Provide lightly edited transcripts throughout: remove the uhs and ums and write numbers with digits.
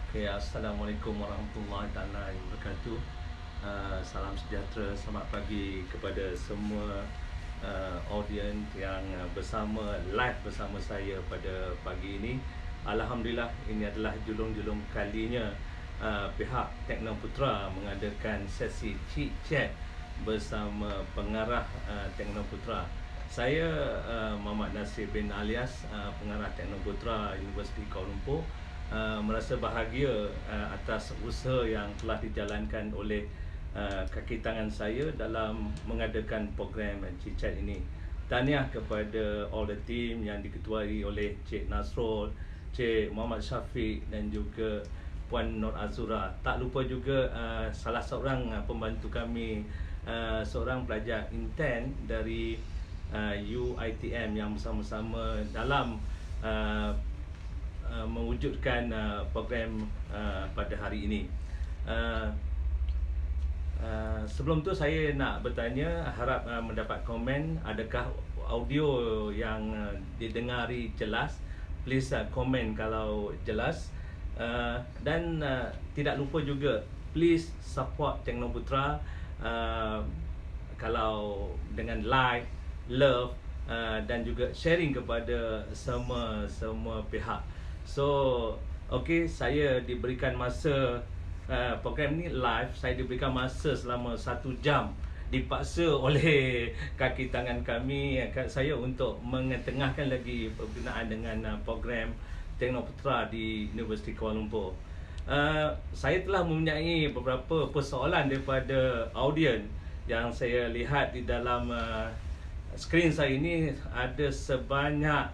Okay, Assalamualaikum warahmatullahi taala wabarakatuh. Salam sejahtera, selamat pagi kepada semua audiens yang bersama live bersama saya pada pagi ini. Alhamdulillah, ini adalah julung-julung kalinya pihak Teknoputra mengadakan sesi chit chat bersama pengarah Teknoputra. Saya Muhammad Nasir bin Alias, pengarah Teknoputra Universiti Kuala Lumpur. Merasa bahagia atas usaha yang telah dijalankan oleh kaki tangan saya dalam mengadakan program Cichat ini. Tahniah kepada all the team yang diketuai oleh Cik Nasrul, Cik Muhammad Syafiq dan juga Puan Nur Azura. Tak lupa juga salah seorang pembantu kami, seorang pelajar intern dari UiTM yang bersama-sama dalam mewujudkan program pada hari ini. Sebelum tu saya nak bertanya, harap mendapat komen, adakah audio yang didengari jelas? Please komen kalau jelas. Dan tidak lupa juga, please support Teknoputra kalau dengan like, love dan juga sharing kepada semua pihak. So, okey, saya diberikan masa program ni live, saya diberikan masa selama 1 jam dipaksa oleh kaki tangan kami saya untuk mengetengahkan lagi berkenaan dengan program Teknoputra di Universiti Kuala Lumpur. Saya telah mempunyai beberapa persoalan daripada audien yang saya lihat di dalam skrin saya ini. Ada sebanyak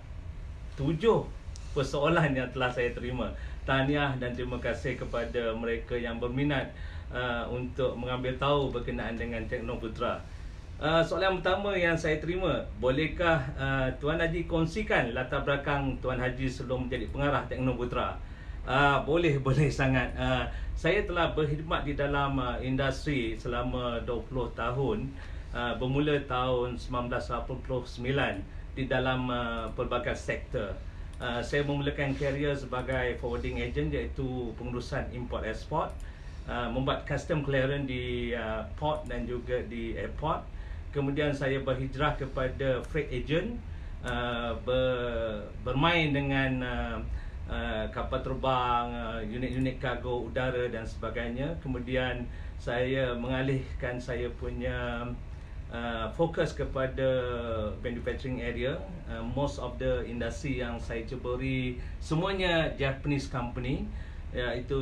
7 persoalan yang telah saya terima. Tahniah dan terima kasih kepada mereka yang berminat untuk mengambil tahu berkenaan dengan Teknoputra. Soalan pertama yang saya terima, bolehkah Tuan Haji kongsikan latar belakang Tuan Haji sebelum menjadi pengarah Teknoputra? Boleh sangat. Saya telah berkhidmat di dalam industri selama 20 tahun, bermula tahun 1989 di dalam pelbagai sektor. Saya memulakan karier sebagai forwarding agent, iaitu pengurusan import export, membuat custom clearance di port dan juga di airport. Kemudian saya berhijrah kepada freight agent, bermain dengan kapal terbang, unit-unit kargo udara dan sebagainya. Kemudian saya mengalihkan saya punya fokus kepada manufacturing area. Most of the industry yang saya ceburi semuanya Japanese company, iaitu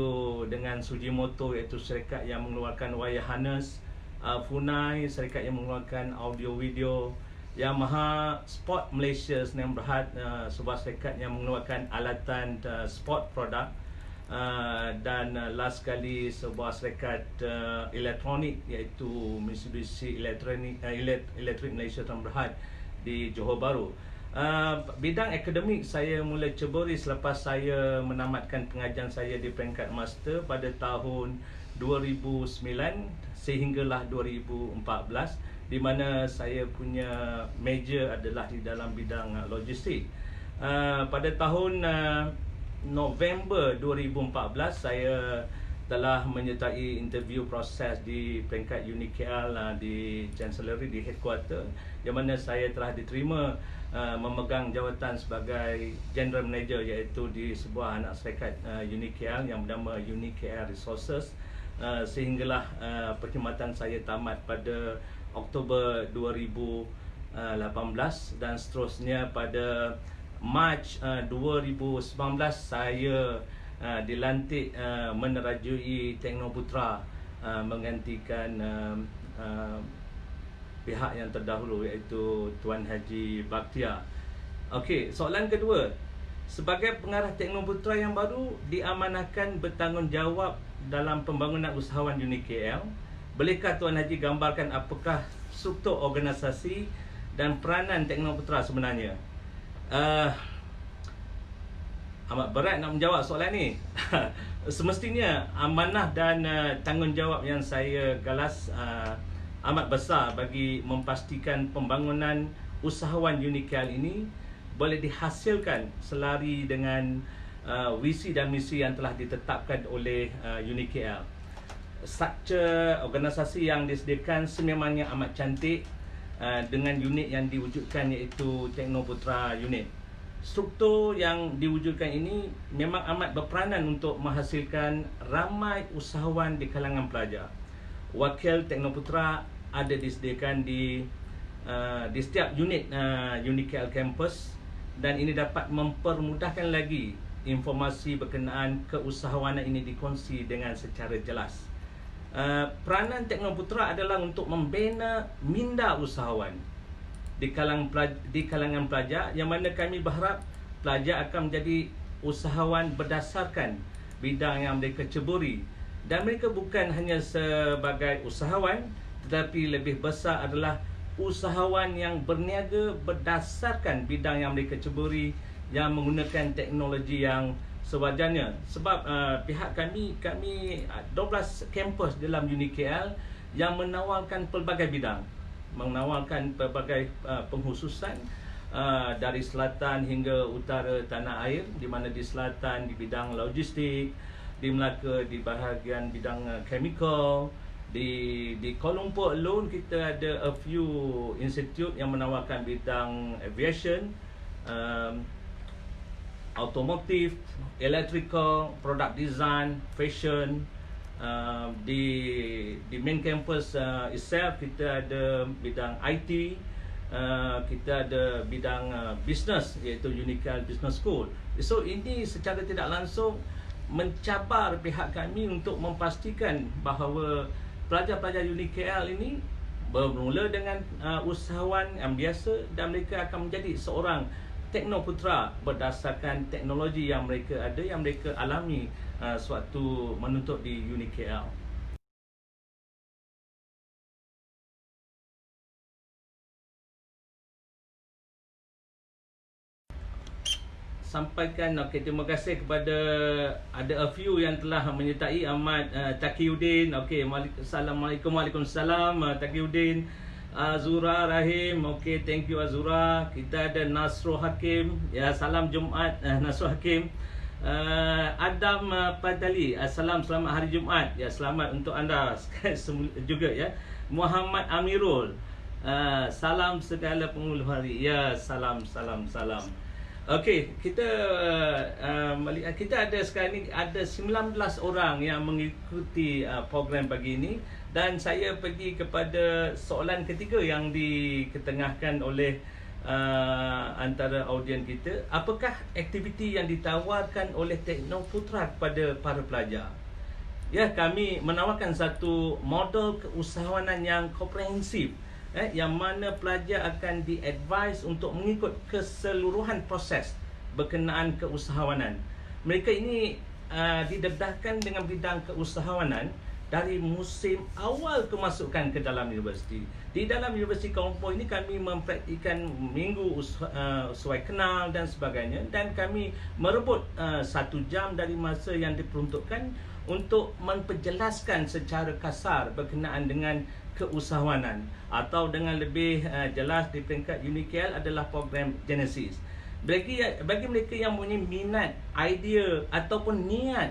dengan Sujimoto, iaitu syarikat yang mengeluarkan wire harness, Funai, syarikat yang mengeluarkan audio video, Yamaha, Sport Malaysia Sdn Bhd, sebuah syarikat yang mengeluarkan alatan sport product, dan last sekali sebuah syarikat elektronik, iaitu Mitsubishi Electric Malaysia Sdn Bhd di Johor Bahru. Bidang akademik saya mula ceburi selepas saya menamatkan pengajian saya di peringkat master pada tahun 2009 sehinggalah 2014, di mana saya punya major adalah di dalam bidang logistik. Pada tahun November 2014 saya telah menyertai interview proses di peringkat unit KL di Chancellery, di headquarter, yang mana saya telah diterima memegang jawatan sebagai General Manager, iaitu di sebuah anak syarikat unit KL yang bernama Unit KL Resources, sehinggalah perkhidmatan saya tamat pada Oktober 2018, dan seterusnya pada Mac 2019 saya dilantik menerajui Teknoputra, menggantikan pihak yang terdahulu, iaitu Tuan Haji Bakhtiar. Okey, soalan kedua, sebagai pengarah Teknoputra yang baru diamanahkan bertanggungjawab dalam pembangunan usahawan unit KL, bolehkah Tuan Haji gambarkan apakah struktur organisasi dan peranan Teknoputra sebenarnya? Amat berat nak menjawab soalan ni. Semestinya amanah dan tanggungjawab yang saya galas amat besar bagi memastikan pembangunan usahawan unit KL ini boleh dihasilkan selari dengan visi dan misi yang telah ditetapkan oleh UniKL. Struktur organisasi yang disediakan sememangnya amat cantik, dengan unit yang diwujudkan iaitu Teknoputra Unit. Struktur yang diwujudkan ini memang amat berperanan untuk menghasilkan ramai usahawan di kalangan pelajar. Wakil Teknoputra ada disediakan di setiap unit UniKL campus, dan ini dapat mempermudahkan lagi informasi berkenaan keusahawanan ini dikongsi dengan secara jelas. Peranan Teknoputra adalah untuk membina minda usahawan di kalangan pelajar, yang mana kami berharap pelajar akan menjadi usahawan berdasarkan bidang yang mereka ceburi, dan mereka bukan hanya sebagai usahawan, tetapi lebih besar adalah usahawan yang berniaga berdasarkan bidang yang mereka ceburi, yang menggunakan teknologi yang sewajarnya. Sebab pihak kami 12 kampus dalam UniKL yang menawarkan pelbagai bidang, menawarkan pelbagai pengkhususan dari selatan hingga utara tanah air, di mana di selatan di bidang logistik, di Melaka di bahagian bidang chemical, di Kuala Lumpur alone kita ada a few institute yang menawarkan bidang aviation, automotive, electrical, product design, fashion. Di main campus itself kita ada bidang IT, kita ada bidang business iaitu UniKL Business School. So ini secara tidak langsung mencabar pihak kami untuk memastikan bahawa pelajar-pelajar UniKL ini bermula dengan usahawan yang biasa, dan mereka akan menjadi seorang Teknoputra berdasarkan teknologi yang mereka ada, yang mereka alami sewaktu menuntut di UniKL. Sampaikan terima kasih kepada ada a few yang telah menyertai. Ahmad Taqiyuddin, Assalamualaikum, Waalaikumsalam Taqiyuddin. Azura Rahim, thank you Azura. Kita ada Nasro Hakim, ya, salam Jumaat Nasro Hakim. Adam Padali, selamat hari Jumaat, ya, selamat untuk anda juga, ya. Muhammad Amirul, salam segala penghulu hari, ya, salam. Okey, kita ada sekarang ni ada 19 orang yang mengikuti program pagi ini, dan saya pergi kepada soalan ketiga yang diketengahkan oleh antara audien kita. Apakah aktiviti yang ditawarkan oleh Teknoputra kepada para pelajar? Ya, kami menawarkan satu model keusahawanan yang komprehensif, yang mana pelajar akan di-advise untuk mengikut keseluruhan proses berkenaan keusahawanan. Mereka ini didedahkan dengan bidang keusahawanan dari musim awal kemasukan ke dalam universiti. Di dalam Universiti Kuala Lumpur ini kami mempraktikkan minggu usahawan kenal dan sebagainya, dan kami merebut 1 jam dari masa yang diperuntukkan untuk memperjelaskan secara kasar berkenaan dengan keusahawanan, atau dengan lebih jelas di peringkat UniKL adalah program Genesis. Bagi mereka yang mempunyai minat, idea ataupun niat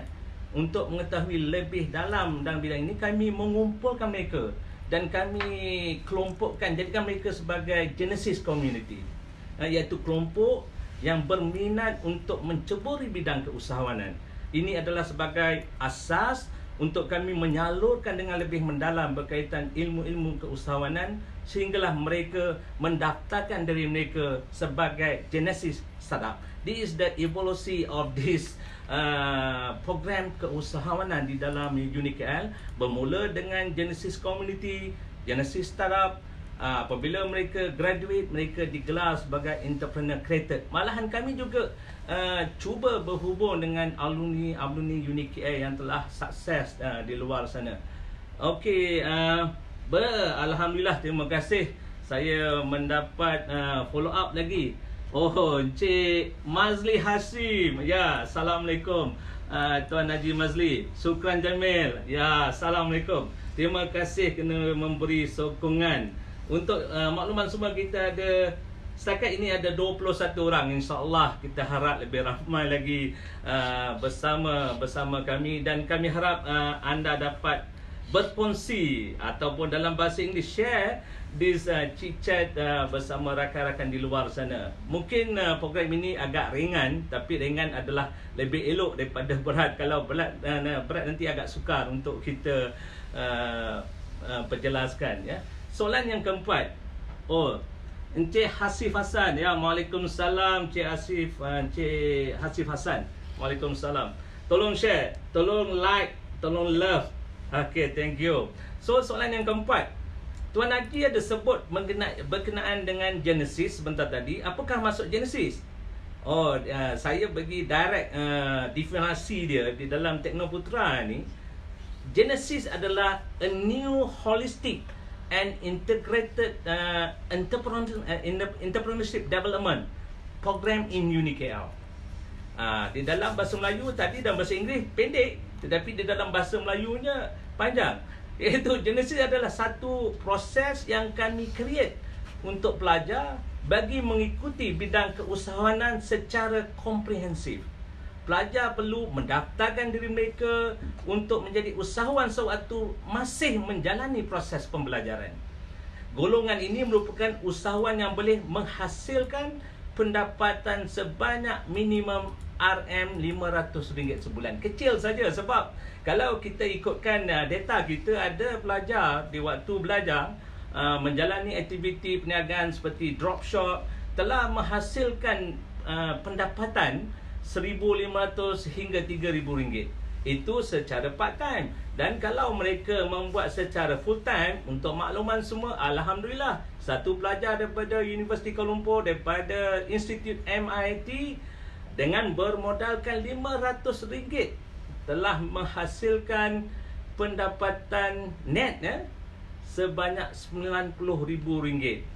untuk mengetahui lebih dalam dalam bidang ini, kami mengumpulkan mereka dan kami kelompokkan, jadikan mereka sebagai Genesis Community, iaitu kelompok yang berminat untuk menceburi bidang keusahawanan. Ini adalah sebagai asas untuk kami menyalurkan dengan lebih mendalam berkaitan ilmu-ilmu keusahawanan, sehinggalah mereka mendaftarkan diri mereka sebagai Genesis Startup. This is the evolusi of this program keusahawanan di dalam UniKL, bermula dengan Genesis Community, Genesis Startup. Apabila mereka graduate, mereka digelar sebagai entrepreneur creator. Malahan kami juga cuba berhubung dengan alumni UniKL yang telah sukses di luar sana. Okey, alhamdulillah, terima kasih. Saya mendapat follow up lagi. Encik Mazli Hasim. Ya, Assalamualaikum. Tuan Haji Mazli, Syukran Jamil. Ya, Assalamualaikum. Terima kasih kerana memberi sokongan. Untuk makluman semua, kita ada Setakat ini ada 21 orang. InsyaAllah kita harap lebih ramai lagi bersama kami. Dan kami harap anda dapat berkongsi ataupun dalam bahasa Inggeris share this chit-chat bersama rakan-rakan di luar sana. Mungkin program ini agak ringan, tapi ringan adalah lebih elok daripada berat. Kalau berat nanti agak sukar untuk kita perjelaskan, ya. Soalan yang keempat. Encik Hasif Hasan, ya. Waalaikumsalam Encik Hasif, Encik Hasif Hasan. Waalaikumsalam. Tolong share, tolong like, tolong love. Okay, thank you. So soalan yang keempat, Tuan Haji ada sebut berkenaan dengan Genesis sebentar tadi. Apakah maksud Genesis? Saya bagi direct definisi dia di dalam Teknoputra ni. Genesis adalah a new holistic and integrated entrepreneurship development program in UniKL. Di dalam bahasa Melayu tadi dan bahasa Inggeris pendek, tetapi di dalam bahasa Melayunya panjang. Iaitu Genesis adalah satu proses yang kami create untuk pelajar bagi mengikuti bidang keusahawanan secara komprehensif. Pelajar perlu mendaftarkan diri mereka untuk menjadi usahawan sewaktu masih menjalani proses pembelajaran. Golongan ini merupakan usahawan yang boleh menghasilkan pendapatan sebanyak minimum RM500 sebulan. Kecil saja, sebab kalau kita ikutkan data kita, ada pelajar di waktu belajar menjalani aktiviti perniagaan seperti dropshop telah menghasilkan pendapatan RM1,500 hingga RM3,000. Itu secara part time. Dan kalau mereka membuat secara full time, untuk makluman semua, alhamdulillah, satu pelajar daripada Universiti Kuala Lumpur, daripada Institut MIT, dengan bermodalkan RM500 telah menghasilkan pendapatan net, sebanyak RM90,000.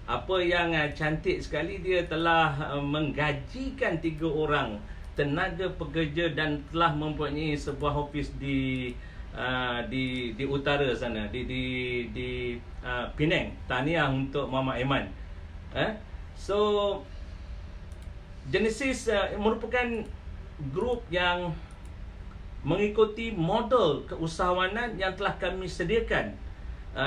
Apa yang cantik sekali, dia telah menggajikan 3 orang tenaga pekerja dan telah mempunyai sebuah office di utara sana, di Penang. Tahniah untuk Mama Aiman. So Genesis merupakan grup yang mengikuti model keusahawanan yang telah kami sediakan,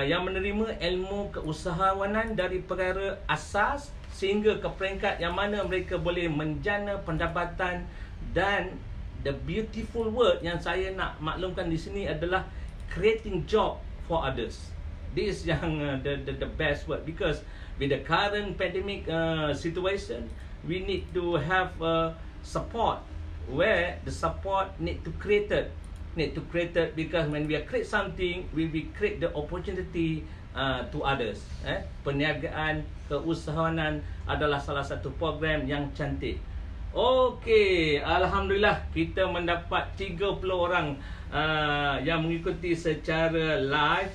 yang menerima ilmu keusahawanan dari perkara asas sehingga ke peringkat yang mana mereka boleh menjana pendapatan. Dan the beautiful word yang saya nak maklumkan di sini adalah creating job for others. This is yang the best word, because with the current pandemic situation, we need to have support, where the support need to create it, because when we create something, we create the opportunity to others. Perniagaan keusahawanan adalah salah satu program yang cantik. Okey, alhamdulillah kita mendapat 30 orang yang mengikuti secara live.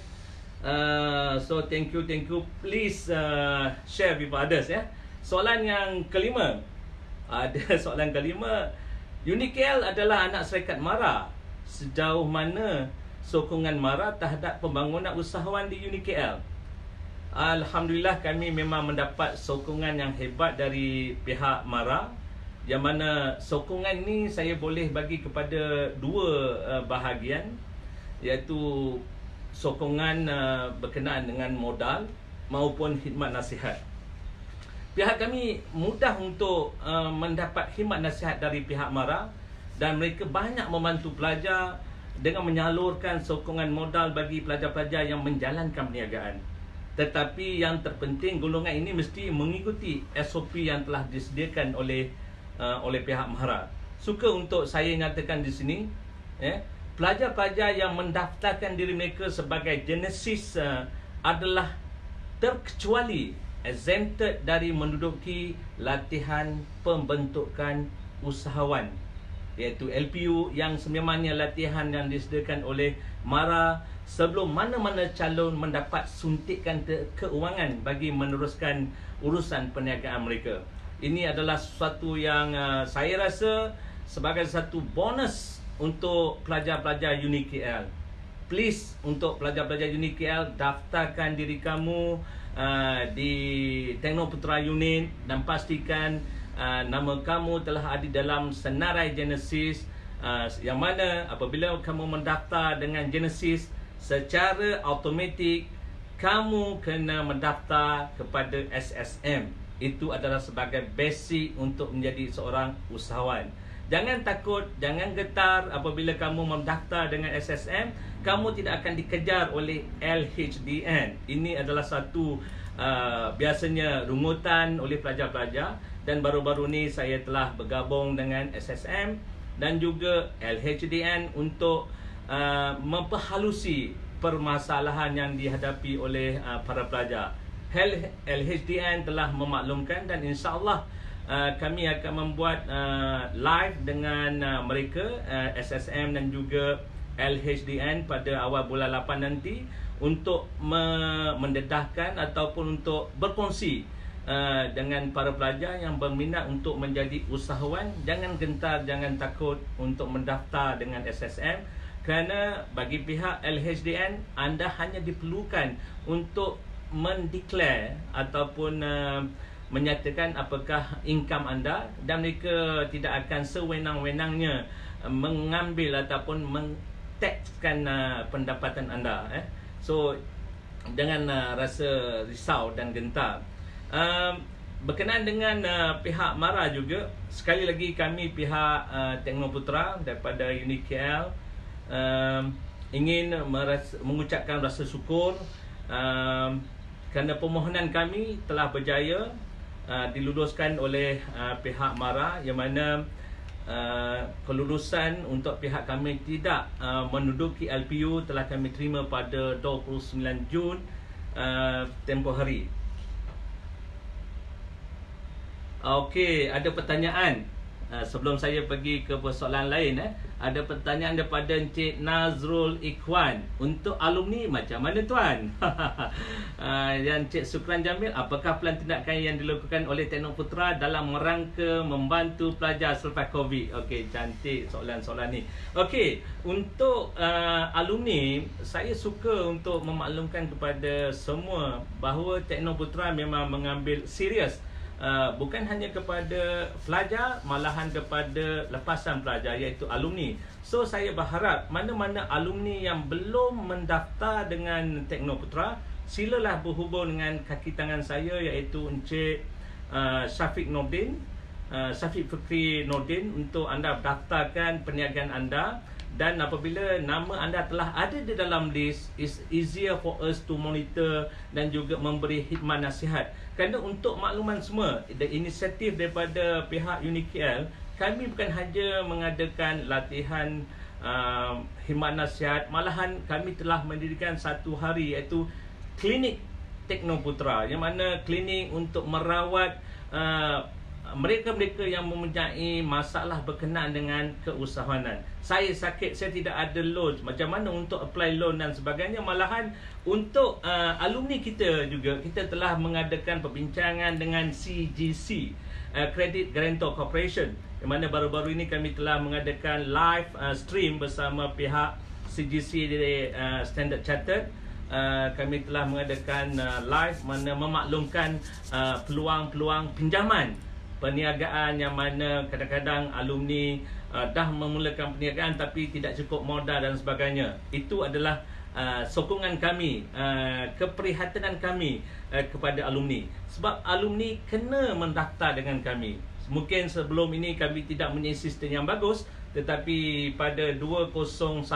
So thank you. Please share with others, ya. Soalan yang kelima. Ada soalan kelima. UniKL adalah anak syarikat MARA. Sejauh mana sokongan MARA terhadap pembangunan usahawan di UniKL? Alhamdulillah, kami memang mendapat sokongan yang hebat dari pihak MARA, yang mana sokongan ni saya boleh bagi kepada 2 bahagian, iaitu sokongan berkenaan dengan modal maupun khidmat nasihat. Pihak kami mudah untuk mendapat khidmat nasihat dari pihak MARA, dan mereka banyak membantu pelajar dengan menyalurkan sokongan modal bagi pelajar-pelajar yang menjalankan perniagaan. Tetapi yang terpenting, golongan ini mesti mengikuti SOP yang telah disediakan oleh pihak MARA. Suka untuk saya nyatakan di sini, pelajar-pelajar yang mendaftarkan diri mereka sebagai Genesis adalah terkecuali exempted dari menduduki latihan pembentukan usahawan, iaitu LPU, yang sememangnya latihan yang disediakan oleh MARA sebelum mana-mana calon mendapat suntikan keuangan bagi meneruskan urusan perniagaan mereka. Ini adalah sesuatu yang saya rasa sebagai satu bonus untuk pelajar-pelajar UniKL. please untuk pelajar-pelajar UniKL, daftarkan diri kamu di Teknoputra Unit dan pastikan nama kamu telah ada dalam senarai Genesis, yang mana apabila kamu mendaftar dengan Genesis, secara automatik kamu kena mendaftar kepada SSM. Itu adalah sebagai basic untuk menjadi seorang usahawan. Jangan takut, jangan getar apabila kamu mendaftar dengan SSM. Kamu tidak akan dikejar oleh LHDN. Ini adalah satu biasanya rungutan oleh pelajar-pelajar. Dan baru-baru ni saya telah bergabung dengan SSM dan juga LHDN untuk memperhalusi permasalahan yang dihadapi oleh para pelajar. LHDN telah memaklumkan dan insya-Allah kami akan membuat live dengan mereka, SSM dan juga LHDN pada awal bulan 8 nanti untuk mendedahkan ataupun untuk berkongsi dengan para pelajar yang berminat untuk menjadi usahawan. Jangan gentar, jangan takut untuk mendaftar dengan SSM, kerana bagi pihak LHDN anda hanya diperlukan untuk mendeklar ataupun menyatakan apakah income anda, dan mereka tidak akan sewenang-wenangnya mengambil ataupun mengtaxkan pendapatan anda. So jangan rasa risau dan gentar. Berkenaan dengan pihak MARA juga, sekali lagi kami pihak Teknoputra daripada UniKL ingin mengucapkan rasa syukur kerana permohonan kami telah berjaya diluluskan oleh pihak MARA, yang mana kelulusan untuk pihak kami tidak menduduki LPU telah kami terima pada 29 Jun tempoh hari. Okey, ada pertanyaan sebelum saya pergi ke persoalan lain. Ada pertanyaan daripada Encik Nazrul Ikhwan. Untuk alumni macam mana tuan? Dan Encik Sukran Jamil, apakah pelan tindakan yang dilakukan oleh Teknoputra dalam rangka membantu pelajar selepas COVID? Okey, cantik soalan-soalan ni. Okey, untuk alumni, saya suka untuk memaklumkan kepada semua bahawa Teknoputra memang mengambil serius, bukan hanya kepada pelajar, malahan kepada lepasan pelajar, iaitu alumni. So saya berharap mana-mana alumni yang belum mendaftar dengan Teknoputra, silalah berhubung dengan kaki tangan saya, iaitu Encik Syafiq Nordin, Syafiq Fikri Nordin, untuk anda daftarkan perniagaan anda. Dan apabila nama anda telah ada di dalam list, is easier for us to monitor dan juga memberi khidmat nasihat. Kerana untuk makluman semua, inisiatif daripada pihak UniKL, kami bukan hanya mengadakan latihan khidmat nasihat, malahan kami telah mendirikan satu hari, iaitu klinik Teknoputra, yang mana klinik untuk merawat mereka-mereka yang mempunyai masalah berkenaan dengan keusahawanan. Saya sakit, saya tidak ada loan, macam mana untuk apply loan dan sebagainya. Malahan untuk alumni kita juga, kita telah mengadakan perbincangan dengan CGC, Credit Guarantor Corporation, yang mana baru-baru ini kami telah mengadakan live stream bersama pihak CGC dari Standard Chartered. Kami telah mengadakan live mana memaklumkan peluang-peluang pinjaman perniagaan, yang mana kadang-kadang alumni dah memulakan perniagaan tapi tidak cukup modal dan sebagainya. Itu adalah sokongan kami, keprihatinan kami kepada alumni. Sebab alumni kena mendaftar dengan kami. Mungkin sebelum ini kami tidak mempunyai sistem yang bagus, tetapi pada 2019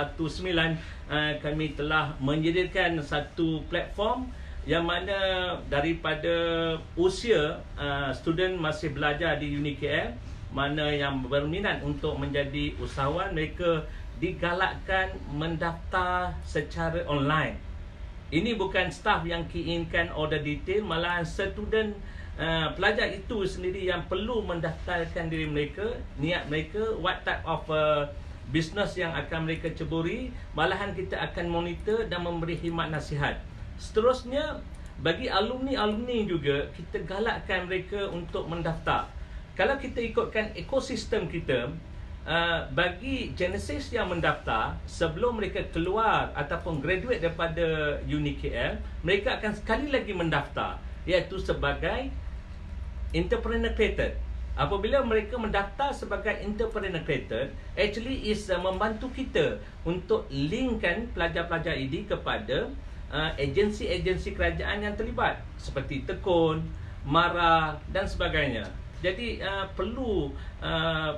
kami telah menyediakan satu platform yang mana daripada usia student masih belajar di UniKL, mana yang berminat untuk menjadi usahawan, mereka digalakkan mendaftar secara online. Ini bukan staff yang key in-kan order detail, malahan student pelajar itu sendiri yang perlu mendaftarkan diri mereka, niat mereka, what type of business yang akan mereka ceburi. Malahan kita akan monitor dan memberi khidmat nasihat. Seterusnya, bagi alumni-alumni juga, kita galakkan mereka untuk mendaftar. Kalau kita ikutkan ekosistem kita, bagi Genesis yang mendaftar, sebelum mereka keluar ataupun graduate daripada UniKL, mereka akan sekali lagi mendaftar, iaitu sebagai entrepreneur creator. Apabila mereka mendaftar sebagai entrepreneur creator, actually is membantu kita untuk linkkan pelajar-pelajar ini kepada agensi-agensi kerajaan yang terlibat seperti Tekun, MARA dan sebagainya. Jadi perlu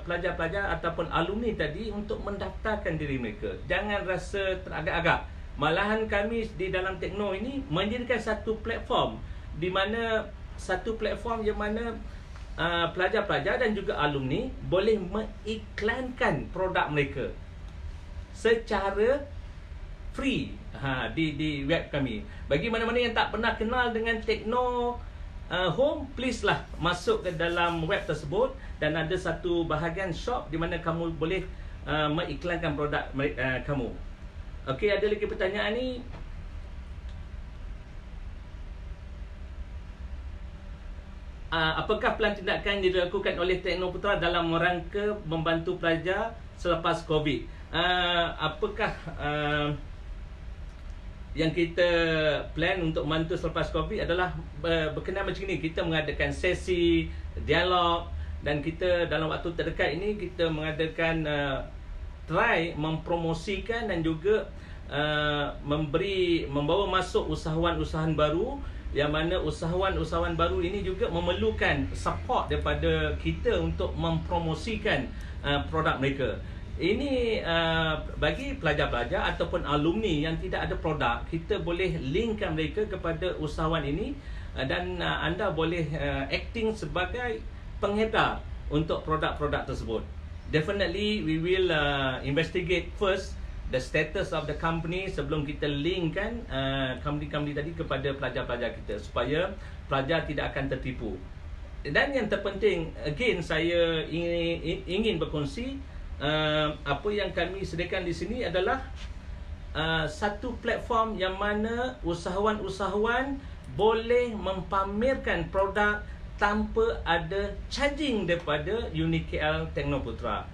pelajar-pelajar ataupun alumni tadi untuk mendaftarkan diri mereka. Jangan rasa teragak-agak. Malahan kami di dalam Tekno ini mendirikan satu platform di mana yang mana pelajar-pelajar dan juga alumni boleh mengiklankan produk mereka secara free di web kami. Bagi mana-mana yang tak pernah kenal dengan Tekno Home, please lah masuk ke dalam web tersebut, dan ada satu bahagian shop di mana kamu boleh mengiklankan produk kamu. Okey, ada lagi pertanyaan ni? Apakah pelan tindakan dilakukan oleh Tekno Putra dalam rangka membantu pelajar selepas COVID? Apakah yang kita plan untuk membantu selepas COVID adalah berkenaan macam ni. Kita mengadakan sesi dialog, dan kita dalam waktu terdekat ini kita mengadakan try mempromosikan dan juga membawa masuk usahawan-usahawan baru, yang mana usahawan-usahawan baru ini juga memerlukan support daripada kita untuk mempromosikan produk mereka. Ini bagi pelajar-pelajar ataupun alumni yang tidak ada produk, kita boleh linkkan mereka kepada usahawan ini, dan anda boleh acting sebagai pengedar untuk produk-produk tersebut. Definitely we will investigate first the status of the company sebelum kita linkkan company-company tadi kepada pelajar-pelajar kita, supaya pelajar tidak akan tertipu. Dan yang terpenting, again saya ingin berkongsi, apa yang kami sediakan di sini adalah satu platform yang mana usahawan-usahawan boleh mempamerkan produk tanpa ada charging daripada UniKL Tekno Putra.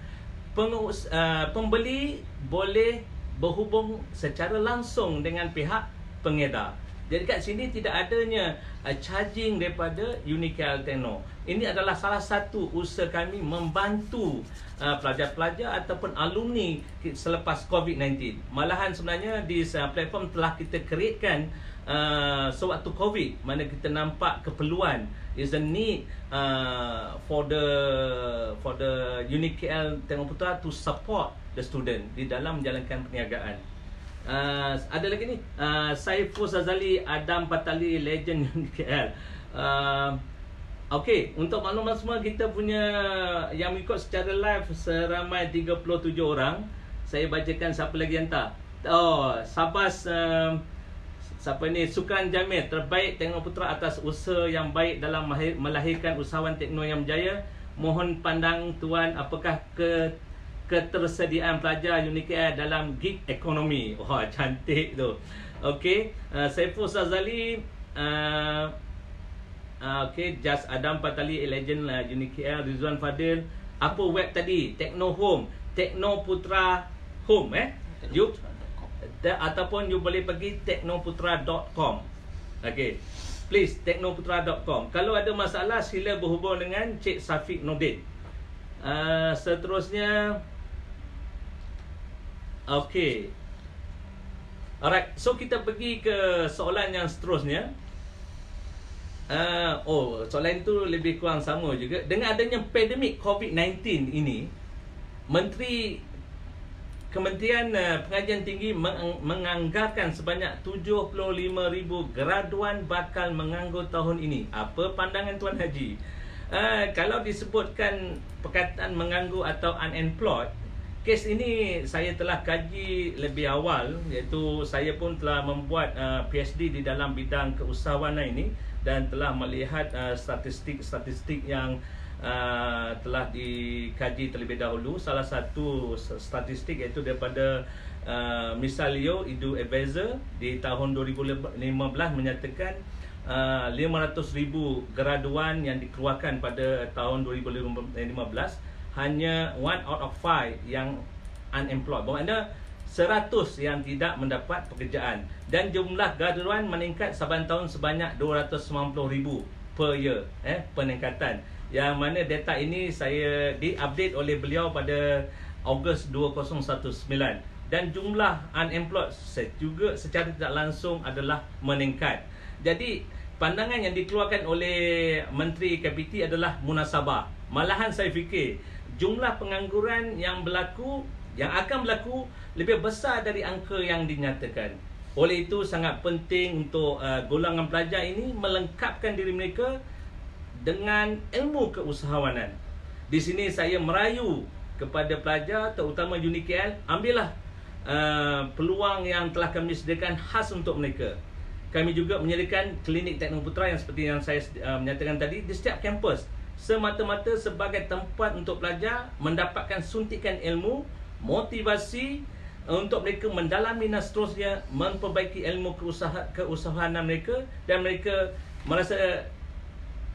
Pembeli boleh berhubung secara langsung dengan pihak pengedar. Jadi kat sini tidak adanya charging daripada UniKL Tekno. Ini adalah salah satu usaha kami membantu pelajar-pelajar ataupun alumni selepas COVID-19. Malahan sebenarnya di platform telah kita createkan sewaktu COVID, mana kita nampak keperluan, is a need for the UniKL Tekno Putra to support the student di dalam menjalankan perniagaan. Ada lagi ni, Saiful Sazali, Adam Patali, legend UniKL. Okey, untuk maklumat semua, kita punya yang mengikut secara live seramai 37 orang. Saya bacakan siapa lagi yang tak. Sabas, siapa ni, Sukran Jamil, terbaik Tekno Putra atas usaha yang baik dalam melahirkan usahawan Tekno yang berjaya. Mohon pandang tuan, apakah ketersediaan pelajar UniKL dalam gig ekonomi? Wah, cantik tu. Okey, Saiful Sazali, okey, Just Adam Patali, legend UniKL. Rizwan Fadil, apa web tadi? Tekno Home, Tekno Putra Home, you ataupun you boleh pergi teknoputra.com. Okey, please teknoputra.com. Kalau ada masalah sila berhubung dengan Cik Safiq Nordin. Seterusnya, okey, alright, so kita pergi ke soalan yang seterusnya. Soalan tu lebih kurang sama juga. Dengan adanya pandemik COVID-19 ini, Kementerian Pengajian Tinggi menganggarkan sebanyak 75,000 graduan bakal menganggur tahun ini. Apa pandangan Tuan Haji? Kalau disebutkan perkataan menganggur atau unemployed, kes ini saya telah kaji lebih awal, iaitu saya pun telah membuat PhD di dalam bidang keusahawanan ini, dan telah melihat statistik-statistik yang telah dikaji terlebih dahulu. Salah satu statistik iaitu daripada Misalio Edu Advisor di tahun 2015 menyatakan 500,000 graduan yang dikeluarkan pada tahun 2015 hanya 1 out of 5 yang unemployed. Bermakna 100 yang tidak mendapat pekerjaan, dan jumlah graduan meningkat saban tahun sebanyak 290,000 per year, peningkatan. Yang mana data ini saya diupdate oleh beliau pada Ogos 2019, dan jumlah unemployed juga secara tidak langsung adalah meningkat. Jadi pandangan yang dikeluarkan oleh Menteri KPT adalah munasabah. Malahan saya fikir jumlah pengangguran yang akan berlaku lebih besar dari angka yang dinyatakan. Oleh itu sangat penting untuk golongan pelajar ini melengkapkan diri mereka dengan ilmu keusahawanan. Di sini saya merayu kepada pelajar, terutama UniKL, ambillah peluang yang telah kami sediakan khas untuk mereka. Kami juga menyediakan klinik Teknoputra yang seperti yang saya menyatakan tadi di setiap kampus, semata-mata sebagai tempat untuk pelajar mendapatkan suntikan ilmu, motivasi untuk mereka mendalami dan seterusnya memperbaiki ilmu keusahawanan mereka, dan mereka merasa,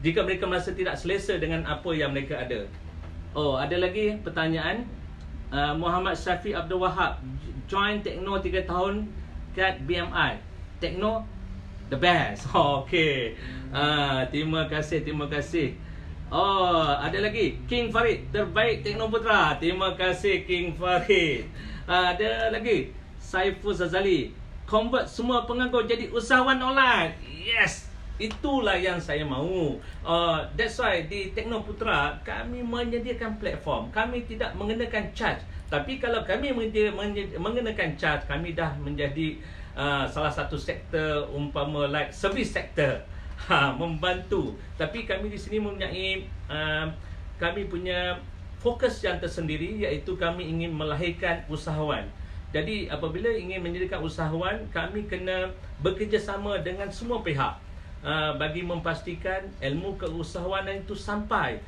jika mereka merasa tidak selesa dengan apa yang mereka ada. Oh, ada lagi pertanyaan. Muhammad Syafiq Abdul Wahab, join Tekno 3 tahun kat BMI. Tekno the best. Okay. Terima kasih. Oh, ada lagi. King Farid, terbaik Teknoputra. Terima kasih King Farid. Ada lagi. Saiful Zazali, convert semua penganggur jadi usahawan online. Yes, itulah yang saya mahu. That's why di Teknoputra kami menyediakan platform. Kami tidak mengenakan charge. Tapi kalau kami mengenakan charge, kami dah menjadi salah satu sektor umpama like service sector. Membantu. Tapi kami di sini mempunyai kami punya fokus yang tersendiri, iaitu kami ingin melahirkan usahawan. Jadi apabila ingin menjadikan usahawan, kami kena bekerjasama dengan semua pihak bagi memastikan ilmu keusahawanan itu sampai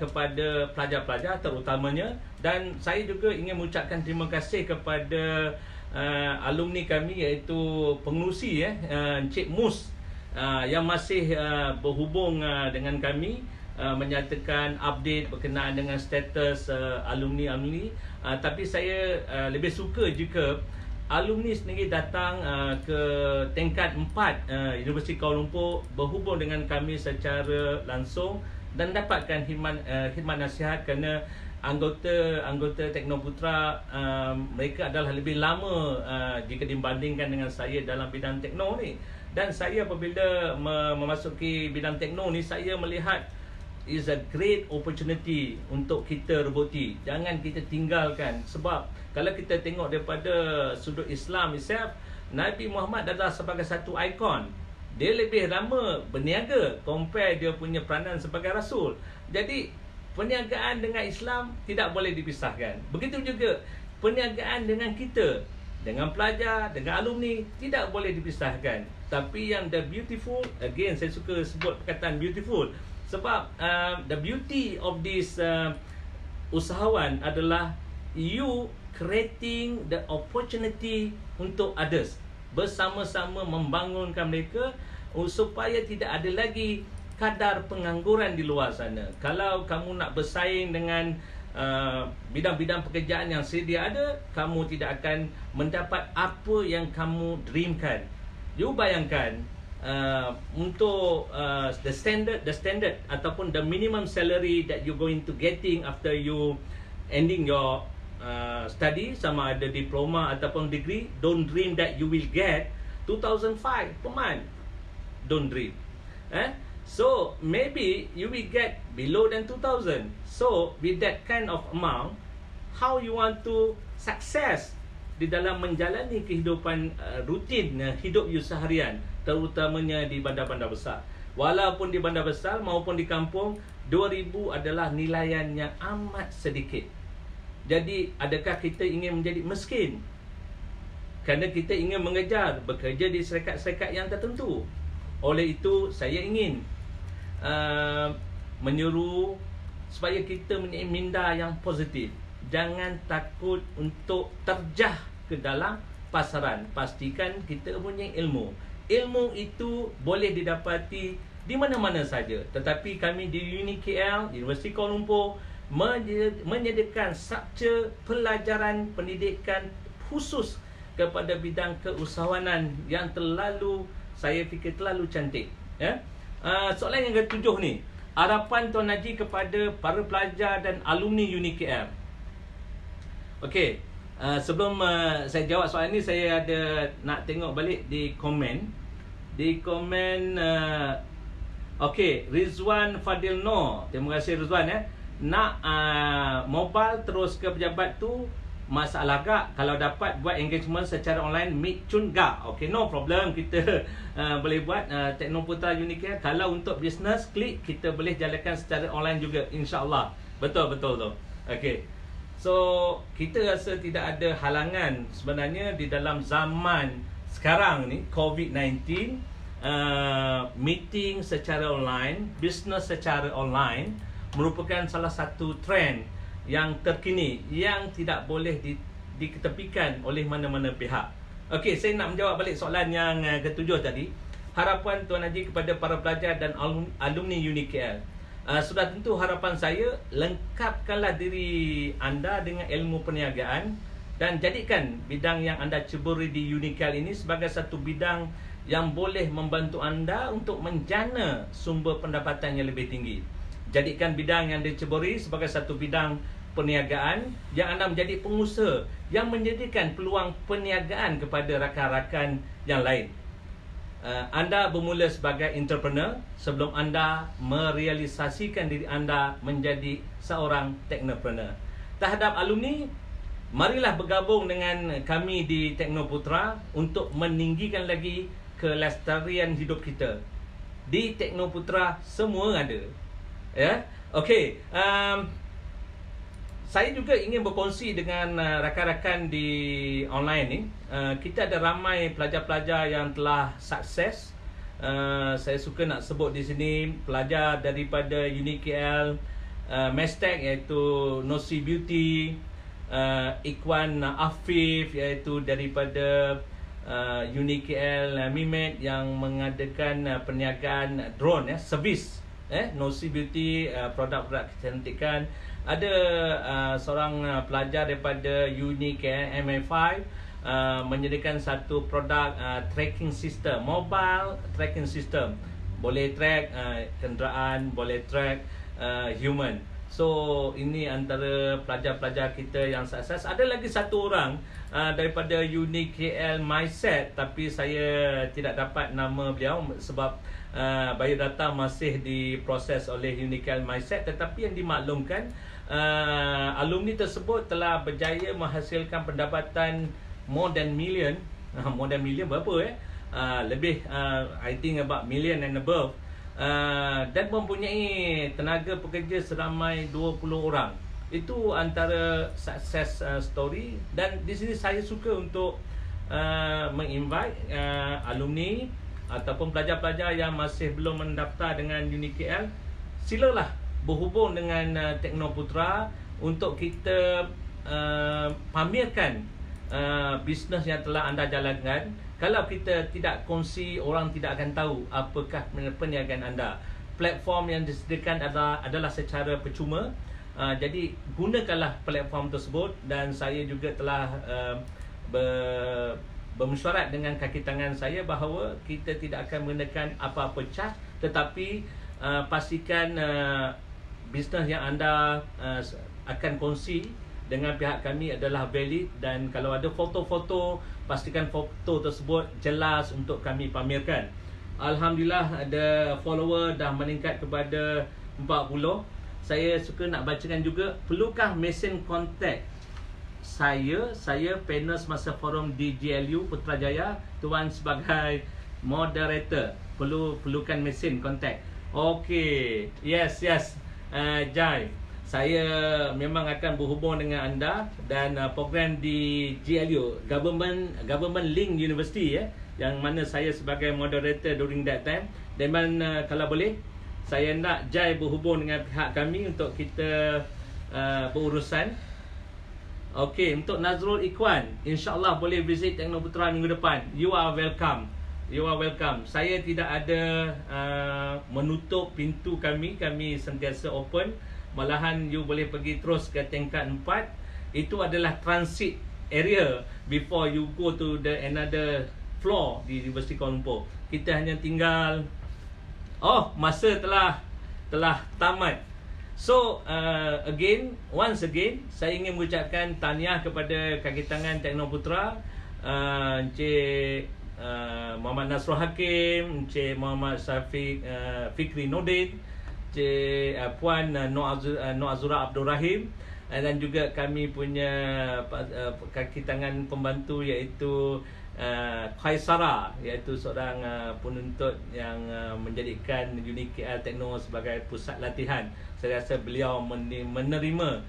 kepada pelajar-pelajar terutamanya. Dan saya juga ingin mengucapkan terima kasih kepada alumni kami, iaitu pengerusi Encik Mus, yang masih berhubung dengan kami, menyatakan update berkenaan dengan status alumni. Tapi saya lebih suka jika alumni sendiri datang ke tingkat 4 Universiti Kuala Lumpur, berhubung dengan kami secara langsung dan dapatkan khidmat nasihat, kerana anggota Teknoputra mereka adalah lebih lama jika dibandingkan dengan saya dalam bidang tekno ni. Dan saya apabila memasuki bidang tekno ni, saya melihat is a great opportunity untuk kita reboti. Jangan kita tinggalkan, sebab kalau kita tengok daripada sudut Islam itself, Nabi Muhammad adalah sebagai satu ikon. Dia lebih lama berniaga compare dia punya peranan sebagai rasul. Jadi perniagaan dengan Islam tidak boleh dipisahkan. Begitu juga perniagaan dengan kita, dengan pelajar, dengan alumni, tidak boleh dipisahkan. Tapi yang the beautiful, again saya suka sebut perkataan beautiful, sebab the beauty of this usahawan adalah you creating the opportunity untuk others, bersama-sama membangunkan mereka supaya tidak ada lagi kadar pengangguran di luar sana. Kalau kamu nak bersaing dengan bidang-bidang pekerjaan yang sedia ada, kamu tidak akan mendapat apa yang kamu dreamkan. You bayangkan untuk the standard ataupun the minimum salary that you going to getting after you ending your study, sama ada diploma ataupun degree. Don't dream that you will get 2005 per month. Don't dream. So maybe you will get below than 2000. So with that kind of amount, how you want to success di dalam menjalani kehidupan rutin hidup you seharian, terutamanya di bandar-bandar besar. Walaupun di bandar besar maupun di kampung, 2000 adalah nilaian yang amat sedikit. Jadi adakah kita ingin menjadi miskin kerana kita ingin mengejar bekerja di syarikat-syarikat yang tertentu? Oleh itu saya ingin menyuruh supaya kita mempunyai minda yang positif. Jangan takut untuk terjah ke dalam pasaran. Pastikan kita mempunyai ilmu. Ilmu itu boleh didapati di mana-mana saja. Tetapi kami di UniKL, Universiti Kuala Lumpur, menyediakan struktur pelajaran pendidikan khusus kepada bidang keusahawanan yang saya fikir terlalu cantik. Soalan yang ketujuh ni, harapan Tuan Haji kepada para pelajar dan alumni UniKL. Okey, sebelum saya jawab soalan ni, saya ada nak tengok balik di komen. Okey, Rizwan Fadil Noor. Terima kasih Rizwan Nak mobile terus ke pejabat tu masalah gak kalau dapat buat engagement secara online meet cun gak. Okey, no problem, kita boleh buat Teknoputra UniKL. Kalau untuk business klik, kita boleh jalankan secara online juga, insya-Allah. Betul tu. Okey. So, kita rasa tidak ada halangan sebenarnya di dalam zaman sekarang ni COVID-19, meeting secara online, business secara online merupakan salah satu trend yang terkini yang tidak boleh diketepikan oleh mana-mana pihak. Okey, saya nak menjawab balik soalan yang ketujuh tadi. Harapan Tuan Haji kepada para pelajar dan alumni UniKL. Sudah tentu harapan saya, lengkapkanlah diri anda dengan ilmu perniagaan dan jadikan bidang yang anda ceburi di UniKL ini sebagai satu bidang yang boleh membantu anda untuk menjana sumber pendapatan yang lebih tinggi. Jadikan bidang yang diceburi sebagai satu bidang perniagaan yang anda menjadi pengusaha yang menjadikan peluang perniagaan kepada rakan-rakan yang lain. Anda bermula sebagai entrepreneur sebelum anda merealisasikan diri anda menjadi seorang teknopreneur. Terhadap alumni, marilah bergabung dengan kami di Teknoputra untuk meninggikan lagi kelestarian hidup kita. Di Teknoputra semua ada. Okey, saya juga ingin berkongsi dengan rakan-rakan di online ni. Kita ada ramai pelajar-pelajar yang telah sukses. Saya suka nak sebut di sini pelajar daripada UniKL, Mestek iaitu Nosi Beauty, Ikhwan Afif iaitu daripada UniKL Mimet yang mengadakan perniagaan drone servis. Nosi Beauty, produk-produk kecantikan. Ada seorang pelajar daripada UniKL MA5 menyediakan satu produk tracking system, mobile tracking system. Boleh track kenderaan, boleh track human. So ini antara pelajar-pelajar kita yang sukses. Ada lagi satu orang daripada UniKL Mindset, tapi saya tidak dapat nama beliau sebab biodata masih diproses oleh UniKL Mindset. Tetapi yang dimaklumkan, alumni tersebut telah berjaya menghasilkan pendapatan more than million. More than million berapa lebih I think about million and above. Dan mempunyai tenaga pekerja seramai 20 orang. Itu antara success story. Dan di sini saya suka untuk menginvite alumni ataupun pelajar-pelajar yang masih belum mendaftar dengan UniKL, silalah berhubung dengan Teknoputra untuk kita pamerkan bisnes yang telah anda jalankan. Kalau kita tidak kongsi, orang tidak akan tahu apakah perniagaan anda. Platform yang disediakan adalah secara percuma. Jadi gunakanlah platform tersebut. Dan saya juga telah bermesyuarat dengan kaki tangan saya bahawa kita tidak akan menggunakan apa-apa charge, tetapi pastikan bisnes yang anda akan kongsi dengan pihak kami adalah valid. Dan kalau ada foto-foto, pastikan foto tersebut jelas untuk kami pamerkan. Alhamdulillah, ada follower dah meningkat kepada 40. Saya suka nak bacakan juga. Perlukah mesin kontak saya panel semasa forum di GLU Putrajaya, Tuan sebagai moderator, perlukan mesin kontak. Okey, yes Jai, saya memang akan berhubung dengan anda. Dan program di GLU, Government Link University, yang mana saya sebagai moderator during that time. Dan kalau boleh, saya nak Jai berhubung dengan pihak kami untuk kita berurusan. Okey, untuk Nazrul Ikhwan, insya-Allah boleh visit Teknoputra minggu depan. You are welcome. Saya tidak ada menutup pintu kami sentiasa open. malahan you boleh pergi terus ke tingkat 4. Itu adalah transit area before you go to the another floor di Universiti Kuala Lumpur. Kita hanya tinggal masa telah tamat. So once again saya ingin mengucapkan tahniah kepada kaki tangan Teknoputra, Encik Muhammad Nasrul Hakim, Encik Muhammad Syafiq Fikri Nordin, Encik Puan Nur Azura Abdul Rahim, dan juga kami punya kaki tangan pembantu iaitu Khaisara, iaitu seorang penuntut yang menjadikan UniKL Tekno sebagai pusat latihan. Saya rasa beliau menimba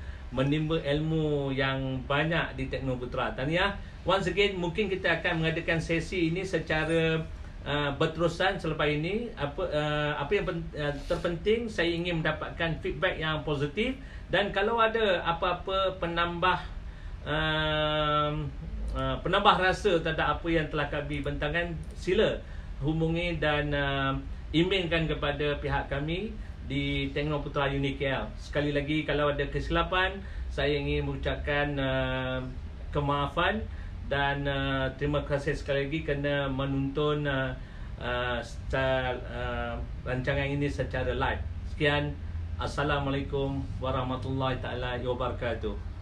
ilmu yang banyak di Teknoputra. Tahniah. Once again, mungkin kita akan mengadakan sesi ini secara berterusan selepas ini. Apa yang terpenting, saya ingin mendapatkan feedback yang positif, dan kalau ada apa-apa penambah rasa terhadap apa yang telah kami bentangkan, sila hubungi dan emailkan kepada pihak kami di Teknoputra UniKL. Sekali lagi, kalau ada kesilapan, saya ingin mengucapkan kemaafan dan terima kasih sekali lagi kerana menonton rancangan ini secara live. Sekian, Assalamualaikum warahmatullahi taala wabarakatuh.